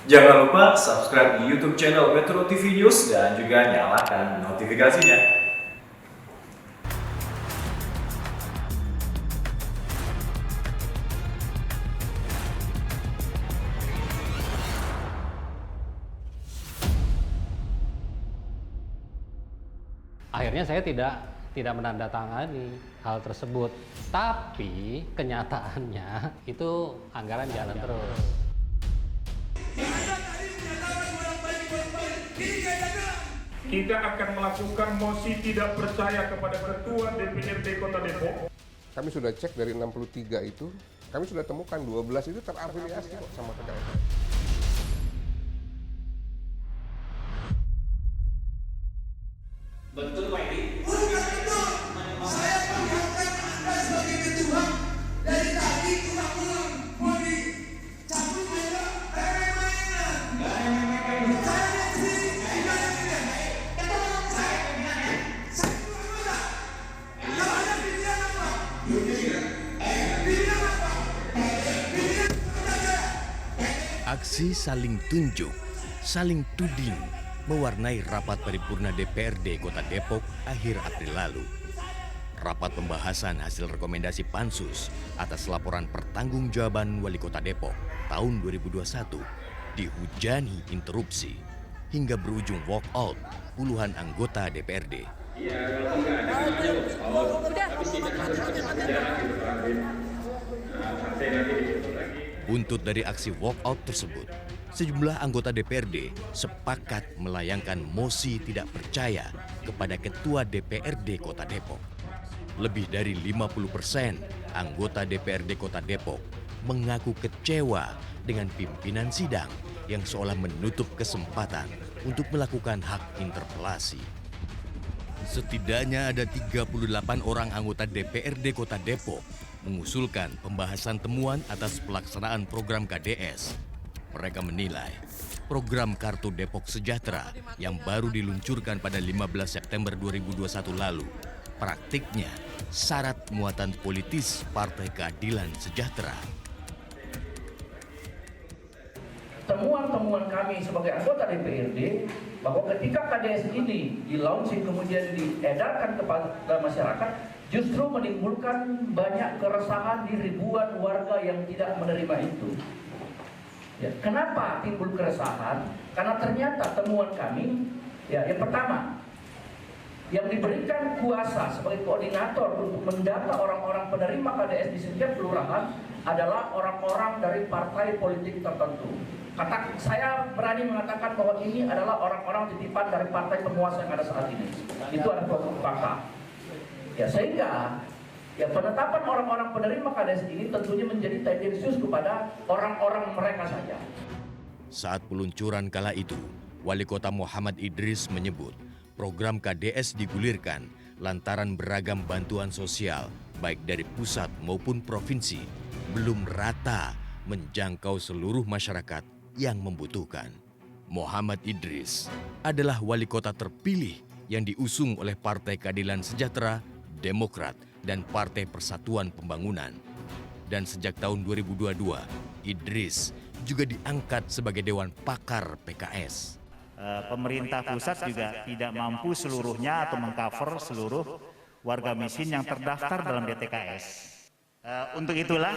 Jangan lupa subscribe di YouTube channel Metro TV News dan juga nyalakan notifikasinya. Akhirnya saya tidak menandatangani hal tersebut, tapi kenyataannya itu anggaran jalan terus. Kita akan melakukan mosi tidak percaya kepada Ketua DPRD Kota Depok. Kami sudah cek dari 63 itu, kami sudah temukan 12 itu terafiliasi kok sama PKS. Betul Pak Edi? Bukan betul. Saya mengingatkan Anda sebagai ketua dari tadi ulang-ulang mau dicabut aja mainan. Saya di sini tidak ada pilihan. Kata orang saya pilihannya. Saya keluar kota. Kalau ada pilihan apa? Pilihan apa? Pilihan saja. Aksi saling tunjuk, saling tuding mewarnai rapat paripurna DPRD Kota Depok akhir April lalu. Rapat pembahasan hasil rekomendasi Pansus atas laporan pertanggungjawaban Wali Kota Depok tahun 2021 dihujani interupsi hingga berujung walkout puluhan anggota DPRD. Buntut dari aksi walkout tersebut, sejumlah anggota DPRD sepakat melayangkan mosi tidak percaya kepada Ketua DPRD Kota Depok. Lebih dari 50% anggota DPRD Kota Depok mengaku kecewa dengan pimpinan sidang yang seolah menutup kesempatan untuk melakukan hak interpelasi. Setidaknya ada 38 orang anggota DPRD Kota Depok mengusulkan pembahasan temuan atas pelaksanaan program KDS. Mereka menilai program Kartu Depok Sejahtera yang baru diluncurkan pada 15 September 2021 lalu praktiknya syarat muatan politis Partai Keadilan Sejahtera. Temuan-temuan kami sebagai anggota DPRD bahwa ketika KDS ini di-launching kemudian diedarkan kepada masyarakat justru menimbulkan banyak keresahan di ribuan warga yang tidak menerima itu. Ya, kenapa timbul keresahan? Karena ternyata temuan kami, ya, yang pertama, yang diberikan kuasa sebagai koordinator untuk mendata orang-orang penerima KDS di setiap kelurahan adalah orang-orang dari partai politik tertentu. Saya berani mengatakan bahwa ini adalah orang-orang titipan dari partai penguasa yang ada saat ini. Itu adalah fakta. Ya, sehingga ya penetapan orang-orang penerima KDS ini tentunya menjadi tendensius kepada orang-orang mereka saja. Saat peluncuran kala itu, Wali Kota Muhammad Idris menyebut program KDS digulirkan lantaran beragam bantuan sosial baik dari pusat maupun provinsi belum rata menjangkau seluruh masyarakat yang membutuhkan. Muhammad Idris adalah wali kota terpilih yang diusung oleh Partai Keadilan Sejahtera, Demokrat, dan Partai Persatuan Pembangunan. Dan sejak tahun 2022, Idris juga diangkat sebagai Dewan Pakar PKS. Pemerintah pusat juga tidak mampu seluruhnya atau mengcover seluruh warga miskin yang terdaftar dalam DTKS. Untuk itulah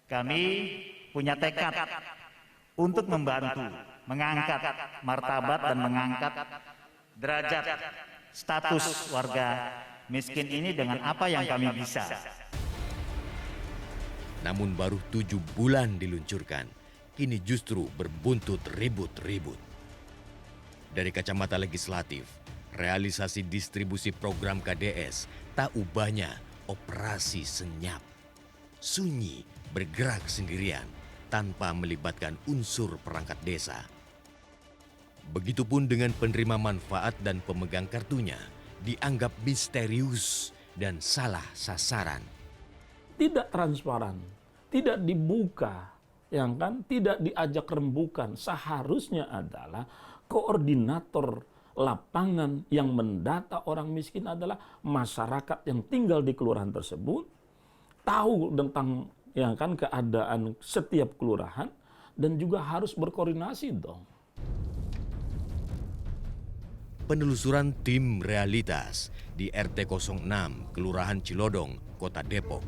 kami punya tekad untuk membantu, mengangkat martabat dan mengangkat derajat status warga miskin ini dengan apa yang kami bisa. Namun baru 7 bulan diluncurkan, kini justru berbuntut ribut-ribut. Dari kacamata legislatif, realisasi distribusi program KDS tak ubahnya operasi senyap. Sunyi bergerak sendirian tanpa melibatkan unsur perangkat desa. Begitupun dengan penerima manfaat dan pemegang kartunya dianggap misterius dan salah sasaran. Tidak transparan, tidak dibuka, yang kan tidak diajak rembukan. Seharusnya adalah koordinator lapangan yang mendata orang miskin adalah masyarakat yang tinggal di kelurahan tersebut, tahu tentang keadaan setiap kelurahan, dan juga harus berkoordinasi dong. Penelusuran tim realitas di RT 06 Kelurahan Cilodong, Kota Depok.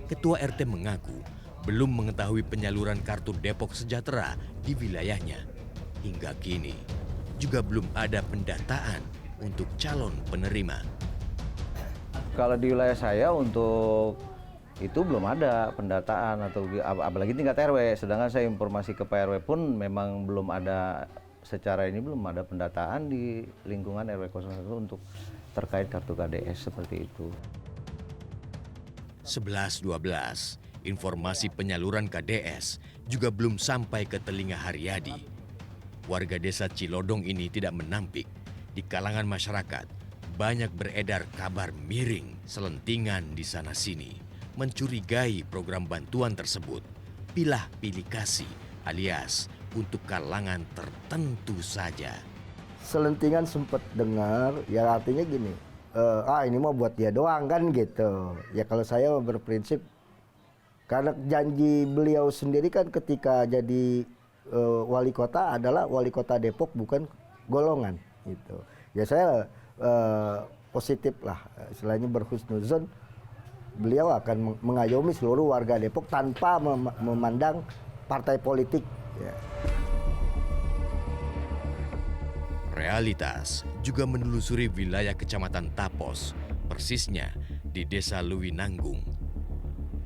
Ketua RT mengaku belum mengetahui penyaluran kartu Depok Sejahtera di wilayahnya. Hingga kini juga belum ada pendataan untuk calon penerima. Kalau di wilayah saya untuk itu belum ada pendataan atau apalagi tingkat RW. Sedangkan saya informasi ke Pak RW pun memang belum ada, secara ini belum ada pendataan di lingkungan RW 01 untuk terkait kartu KDS seperti itu. 11-12, informasi penyaluran KDS juga belum sampai ke telinga Haryadi. Warga desa Cilodong ini tidak menampik. Di kalangan masyarakat, banyak beredar kabar miring, selentingan di sana-sini, mencurigai program bantuan tersebut. Pilih kasih alias untuk kalangan tertentu saja. Selentingan sempat dengar, ya artinya gini, ini mau buat dia doang kan gitu. Ya kalau saya berprinsip, karena janji beliau sendiri kan ketika jadi wali kota adalah wali kota Depok bukan golongan gitu. Ya saya positif lah, istilahnya berhusnuzon, beliau akan mengayomi seluruh warga Depok tanpa memandang partai politik. Ya. Realitas juga menelusuri wilayah Kecamatan Tapos, persisnya di Desa Lewinanggung.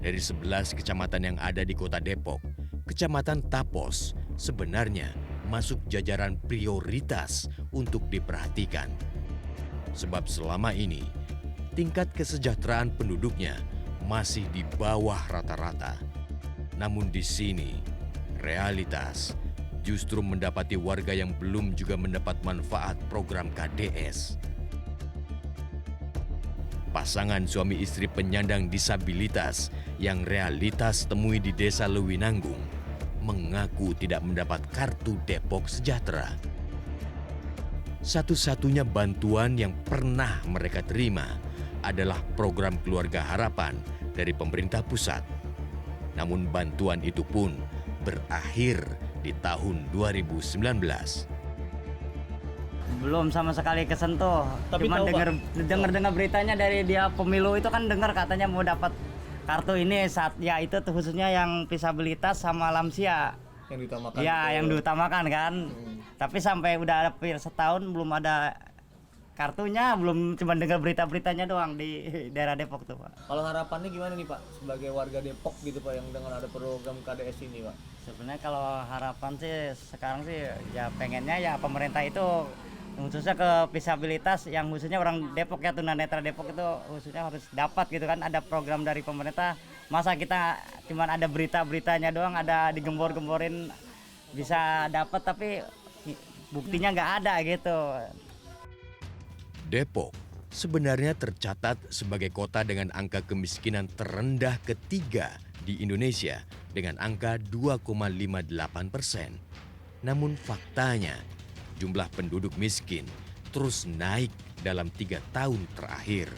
Dari 11 kecamatan yang ada di Kota Depok, Kecamatan Tapos sebenarnya masuk jajaran prioritas untuk diperhatikan. Sebab selama ini, tingkat kesejahteraan penduduknya masih di bawah rata-rata. Namun di sini, Realitas justru mendapati warga yang belum juga mendapat manfaat program KDS. Pasangan suami istri penyandang disabilitas yang Realitas temui di Desa Lewinanggung mengaku tidak mendapat kartu Depok Sejahtera. Satu-satunya bantuan yang pernah mereka terima adalah program Keluarga Harapan dari pemerintah pusat. Namun bantuan itu pun berakhir di tahun 2019. Belum sama sekali kesentuh. Tapi cuma dengar beritanya dari dia pemilu itu kan dengar katanya mau dapat kartu ini saat ya itu tuh khususnya yang disabilitas sama lansia. Yang diutamakan. Ya, yang diutamakan kan. Tapi sampai udah hampir setahun belum ada kartunya, belum cuma dengar berita-beritanya doang di daerah Depok tuh, Pak. Kalau harapannya gimana nih, Pak? Sebagai warga Depok gitu, Pak, yang dengan ada program KDS ini, Pak. Sebenarnya kalau harapan sih sekarang sih ya pengennya ya pemerintah itu khususnya ke disabilitas yang khususnya orang Depok ya, tunanetra Depok itu khususnya harus dapat gitu kan, ada program dari pemerintah. Masa kita cuman ada berita-beritanya doang, ada digembor-gemborin bisa dapat tapi buktinya nggak ada gitu. Depok sebenarnya tercatat sebagai kota dengan angka kemiskinan terendah ketiga di Indonesia dengan angka 2,58%. Namun faktanya, jumlah penduduk miskin terus naik dalam 3 tahun terakhir.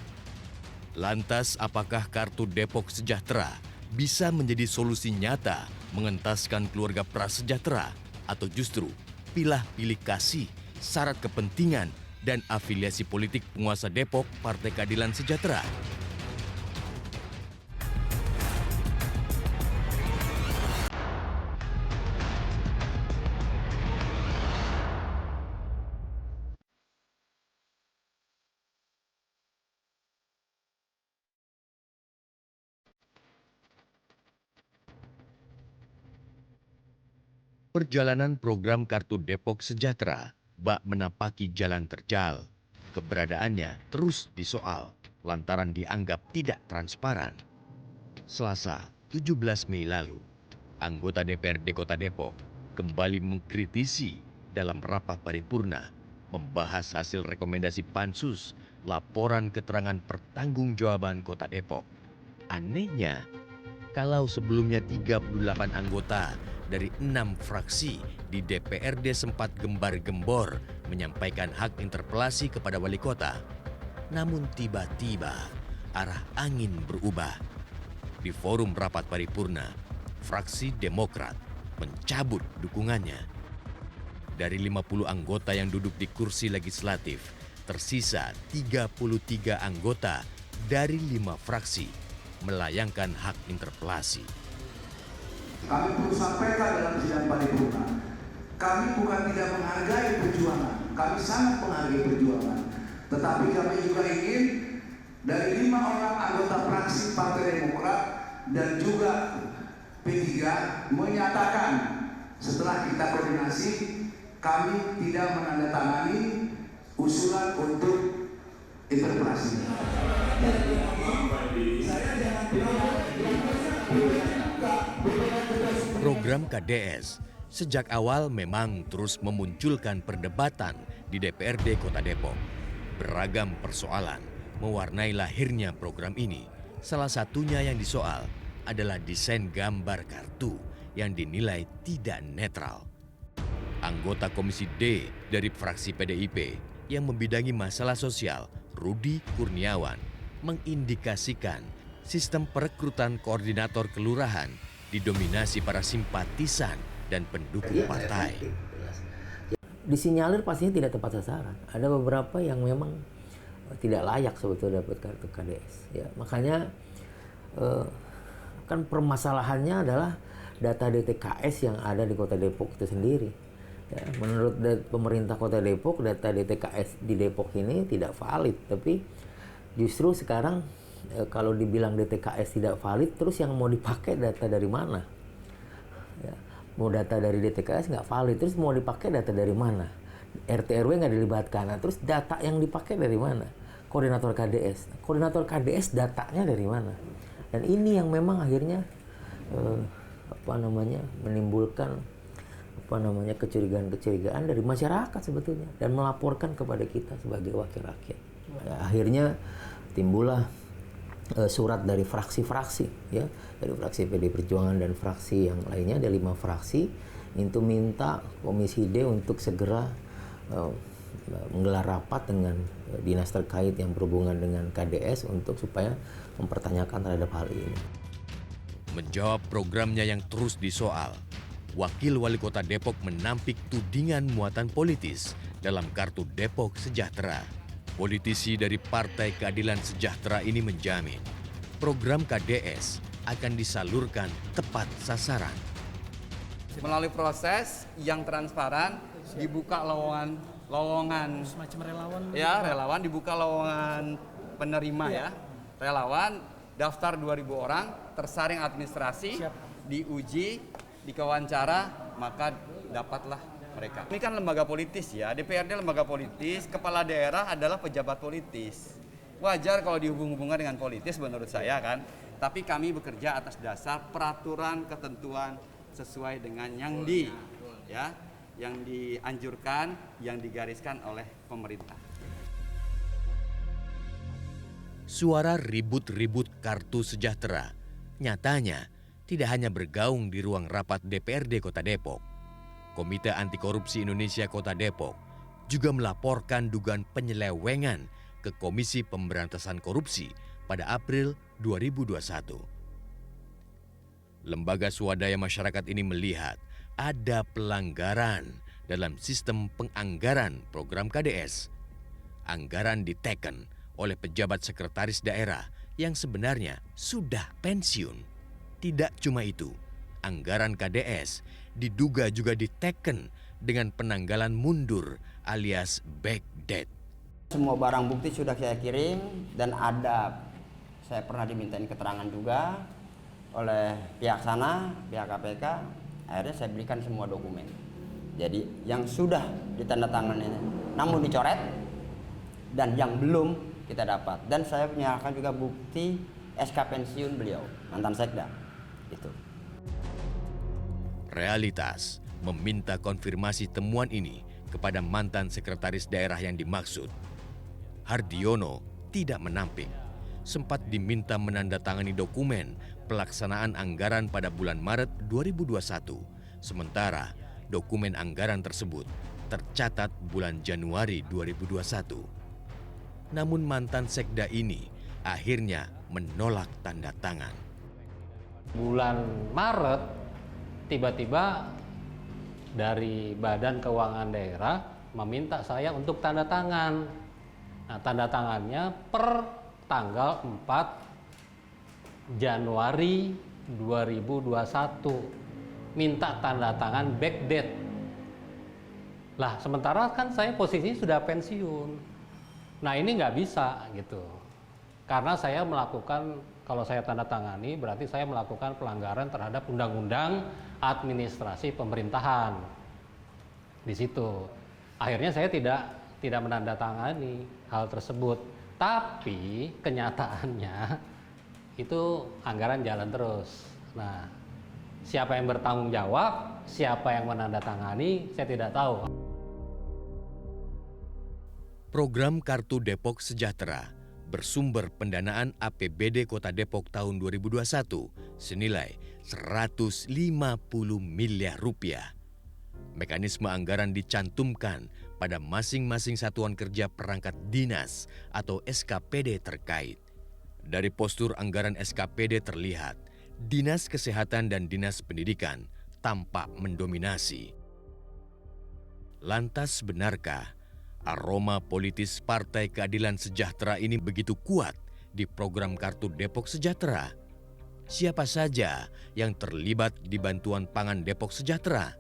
Lantas apakah kartu Depok Sejahtera bisa menjadi solusi nyata mengentaskan keluarga prasejahtera atau justru pilih kasih syarat kepentingan dan afiliasi politik penguasa Depok Partai Keadilan Sejahtera? Perjalanan program Kartu Depok Sejahtera bak menapaki jalan terjal. Keberadaannya terus disoal lantaran dianggap tidak transparan. Selasa 17 Mei lalu, anggota DPRD Kota Depok kembali mengkritisi dalam rapat paripurna membahas hasil rekomendasi Pansus Laporan Keterangan Pertanggungjawaban Kota Depok. Anehnya, kalau sebelumnya 38 anggota dari 6 fraksi di DPRD sempat gembar-gembor menyampaikan hak interpelasi kepada wali kota. Namun tiba-tiba arah angin berubah. Di forum rapat paripurna, fraksi Demokrat mencabut dukungannya. Dari 50 anggota yang duduk di kursi legislatif, tersisa 33 anggota dari 5 fraksi melayangkan hak interpelasi. Kami perlu sampaikan dalam sidang paripurna, kami bukan tidak menghargai perjuangan, kami sangat menghargai perjuangan. Tetapi kami juga ingin dari 5 orang anggota fraksi Partai Demokrat dan juga P3 menyatakan setelah kita koordinasi, kami tidak menandatangani usulan untuk interpelasi. Program KDS sejak awal memang terus memunculkan perdebatan di DPRD Kota Depok. Beragam persoalan mewarnai lahirnya program ini. Salah satunya yang disoal adalah desain gambar kartu yang dinilai tidak netral. Anggota Komisi D dari fraksi PDIP yang membidangi masalah sosial, Rudi Kurniawan, mengindikasikan sistem perekrutan koordinator kelurahan didominasi para simpatisan dan pendukung partai. Disinyalir pastinya tidak tepat sasaran. Ada beberapa yang memang tidak layak sebetulnya dapat kartu KDS. Ya, makanya kan permasalahannya adalah data DTKS yang ada di Kota Depok itu sendiri. Ya, menurut pemerintah Kota Depok, data DTKS di Depok ini tidak valid. Tapi justru sekarang kalau dibilang DTKS tidak valid, terus yang mau dipakai data dari mana? Ya, mau data dari DTKS nggak valid, terus mau dipakai data dari mana? RT RW nggak dilibatkan, nah, terus data yang dipakai dari mana? Koordinator KDS. Koordinator KDS datanya dari mana? Dan ini yang memang akhirnya menimbulkan kecurigaan-kecurigaan dari masyarakat sebetulnya dan melaporkan kepada kita sebagai wakil rakyat. Ya, akhirnya timbullah surat dari fraksi-fraksi, ya, dari fraksi PD Perjuangan dan fraksi yang lainnya, ada 5 fraksi, itu minta Komisi D untuk segera menggelar rapat dengan dinas terkait yang berhubungan dengan KDS untuk supaya mempertanyakan terhadap hal ini. Menjawab programnya yang terus disoal, Wakil Wali Kota Depok menampik tudingan muatan politis dalam kartu Depok Sejahtera. Politisi dari Partai Keadilan Sejahtera ini menjamin program KDS akan disalurkan tepat sasaran. Melalui proses yang transparan, dibuka lowongan semacam relawan. Ya, relawan dibuka lowongan penerima ya. Relawan daftar 2.000 orang, tersaring administrasi, diuji, diwawancara, maka dapatlah mereka. Ini kan lembaga politis ya, DPRD lembaga politis, kepala daerah adalah pejabat politis. Wajar kalau dihubung-hubungkan dengan politis menurut saya kan, tapi kami bekerja atas dasar peraturan ketentuan sesuai dengan yang dianjurkan, yang digariskan oleh pemerintah. Suara ribut-ribut kartu sejahtera nyatanya tidak hanya bergaung di ruang rapat DPRD Kota Depok. Komite Anti Korupsi Indonesia Kota Depok juga melaporkan dugaan penyelewengan ke Komisi Pemberantasan Korupsi pada April 2021. Lembaga swadaya masyarakat ini melihat ada pelanggaran dalam sistem penganggaran program KDS. Anggaran diteken oleh pejabat sekretaris daerah yang sebenarnya sudah pensiun. Tidak cuma itu, anggaran KDS diduga juga diteken dengan penanggalan mundur alias backdate. Semua barang bukti sudah saya kirim dan saya pernah dimintain keterangan juga oleh pihak sana, pihak KPK, akhirnya saya berikan semua dokumen. Jadi yang sudah ditandatangani namun dicoret dan yang belum kita dapat. Dan saya menyerahkan juga bukti SK pensiun beliau, mantan sekda. Itu. Realitas meminta konfirmasi temuan ini kepada mantan sekretaris daerah yang dimaksud. Hardiono tidak menampik. Sempat diminta menandatangani dokumen pelaksanaan anggaran pada bulan Maret 2021. Sementara dokumen anggaran tersebut tercatat bulan Januari 2021. Namun mantan sekda ini akhirnya menolak tanda tangan. Bulan Maret tiba-tiba dari Badan Keuangan Daerah meminta saya untuk tanda tangan. Nah, tanda tangannya per tanggal 4 Januari 2021. Minta tanda tangan backdate. Lah, sementara kan saya posisinya sudah pensiun. Nah, ini nggak bisa gitu. Karena saya melakukan, kalau saya tanda tangani berarti saya melakukan pelanggaran terhadap Undang-Undang Administrasi Pemerintahan. Di situ. Akhirnya saya tidak menandatangani hal tersebut. Tapi kenyataannya itu anggaran jalan terus. Nah, siapa yang bertanggung jawab, siapa yang menandatangani, saya tidak tahu. Program Kartu Depok Sejahtera bersumber pendanaan APBD Kota Depok tahun 2021 senilai 150 miliar rupiah. Mekanisme anggaran dicantumkan pada masing-masing satuan kerja perangkat dinas atau SKPD terkait. Dari postur anggaran SKPD terlihat, Dinas Kesehatan dan Dinas Pendidikan tampak mendominasi. Lantas benarkah aroma politis Partai Keadilan Sejahtera ini begitu kuat di program Kartu Depok Sejahtera? Siapa saja yang terlibat di bantuan pangan Depok Sejahtera?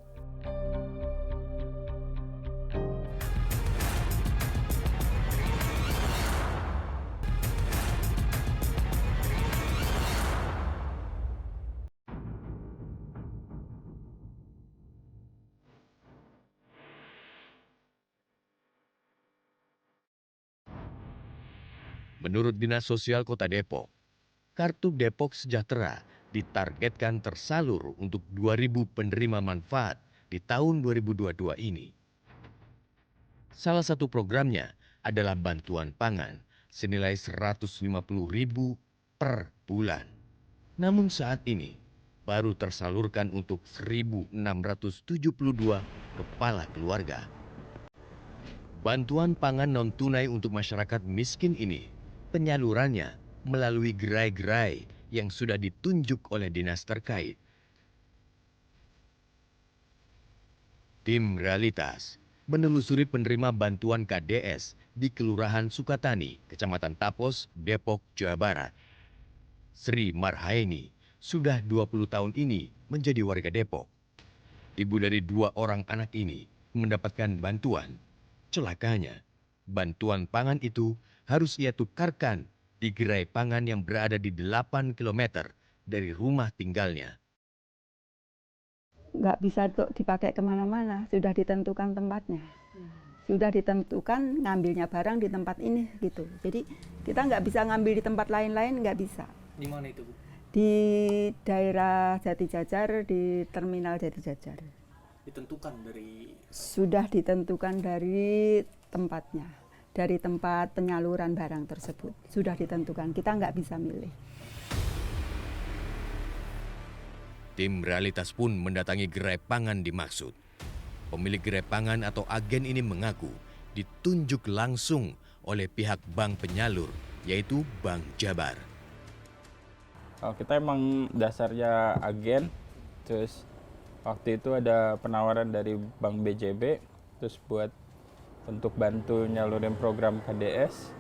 Menurut Dinas Sosial Kota Depok, Kartu Depok Sejahtera ditargetkan tersalur untuk 2.000 penerima manfaat di tahun 2022 ini. Salah satu programnya adalah bantuan pangan senilai 150.000 per bulan. Namun saat ini baru tersalurkan untuk 1.672 kepala keluarga. Bantuan pangan non-tunai untuk masyarakat miskin ini penyalurannya melalui gerai-gerai yang sudah ditunjuk oleh dinas terkait. Tim Realitas menelusuri penerima bantuan KDS di Kelurahan Sukatani, Kecamatan Tapos, Depok, Jawa Barat. Sri Marhaini sudah 20 tahun ini menjadi warga Depok. Ibu dari 2 orang anak ini mendapatkan bantuan. Celakanya, bantuan pangan itu harus ia tukarkan di gerai pangan yang berada di 8 km dari rumah tinggalnya. Nggak bisa dipakai kemana-mana, sudah ditentukan tempatnya. Sudah ditentukan ngambilnya barang di tempat ini gitu. Jadi kita nggak bisa ngambil di tempat lain-lain, nggak bisa. Di mana itu, Bu? Di daerah Jati Jajar, di terminal Jati Jajar. Ditentukan dari? Sudah ditentukan dari tempatnya. Dari tempat penyaluran barang tersebut. Sudah ditentukan, kita nggak bisa milih. Tim Realitas pun mendatangi gerai pangan dimaksud. Pemilik gerai pangan atau agen ini mengaku ditunjuk langsung oleh pihak bank penyalur, yaitu Bank Jabar. Kita emang dasarnya agen, terus waktu itu ada penawaran dari Bank BJB, terus buat untuk bantu nyalurin program KDS,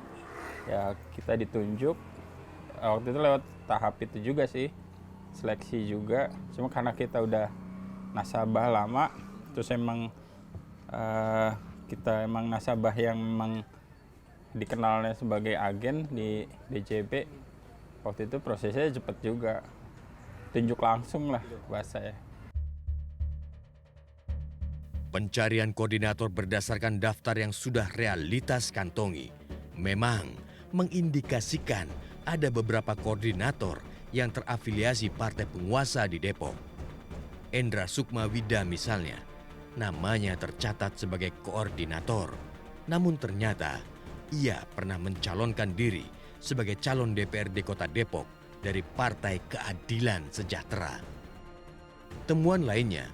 ya kita ditunjuk. Waktu itu lewat tahap itu juga sih, seleksi juga. Cuma karena kita udah nasabah lama, terus emang kita emang nasabah yang memang dikenalnya sebagai agen di BJB. Waktu itu prosesnya cepet juga, tunjuk langsung lah bahasanya. Pencarian koordinator berdasarkan daftar yang sudah Realitas kantongi memang mengindikasikan ada beberapa koordinator yang terafiliasi partai penguasa di Depok. Endra Sukma Wida misalnya, namanya tercatat sebagai koordinator. Namun ternyata ia pernah mencalonkan diri sebagai calon DPRD Kota Depok dari Partai Keadilan Sejahtera. Temuan lainnya,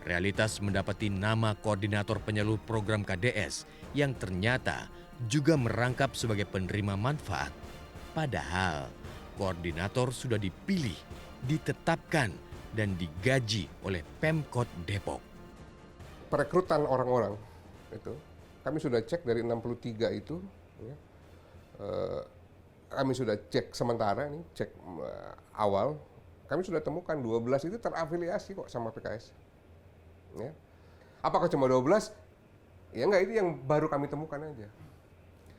Realitas mendapati nama koordinator penyalur program KDS yang ternyata juga merangkap sebagai penerima manfaat. Padahal koordinator sudah dipilih, ditetapkan, dan digaji oleh Pemkot Depok. Perekrutan orang-orang itu kami sudah cek dari 63 itu ya, kami sudah cek sementara ini cek awal kami sudah temukan 12 itu terafiliasi kok sama PKS ya. Apakah cuma 12? Ya enggak, ini yang baru kami temukan aja.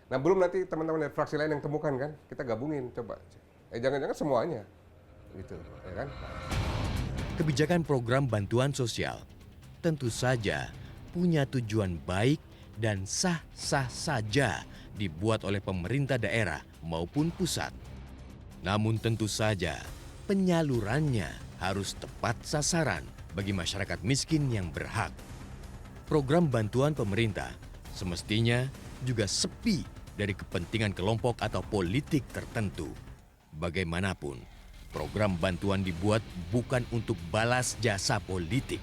Nah belum nanti teman-teman dari fraksi lain yang temukan kan, kita gabungin coba. Jangan-jangan semuanya gitu ya kan. Kebijakan program bantuan sosial tentu saja punya tujuan baik dan sah-sah saja dibuat oleh pemerintah daerah maupun pusat. Namun tentu saja penyalurannya harus tepat sasaran bagi masyarakat miskin yang berhak. Program bantuan pemerintah semestinya juga sepi dari kepentingan kelompok atau politik tertentu. Bagaimanapun, program bantuan dibuat bukan untuk balas jasa politik.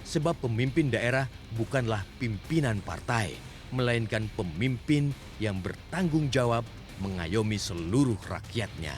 Sebab pemimpin daerah bukanlah pimpinan partai, melainkan pemimpin yang bertanggung jawab mengayomi seluruh rakyatnya.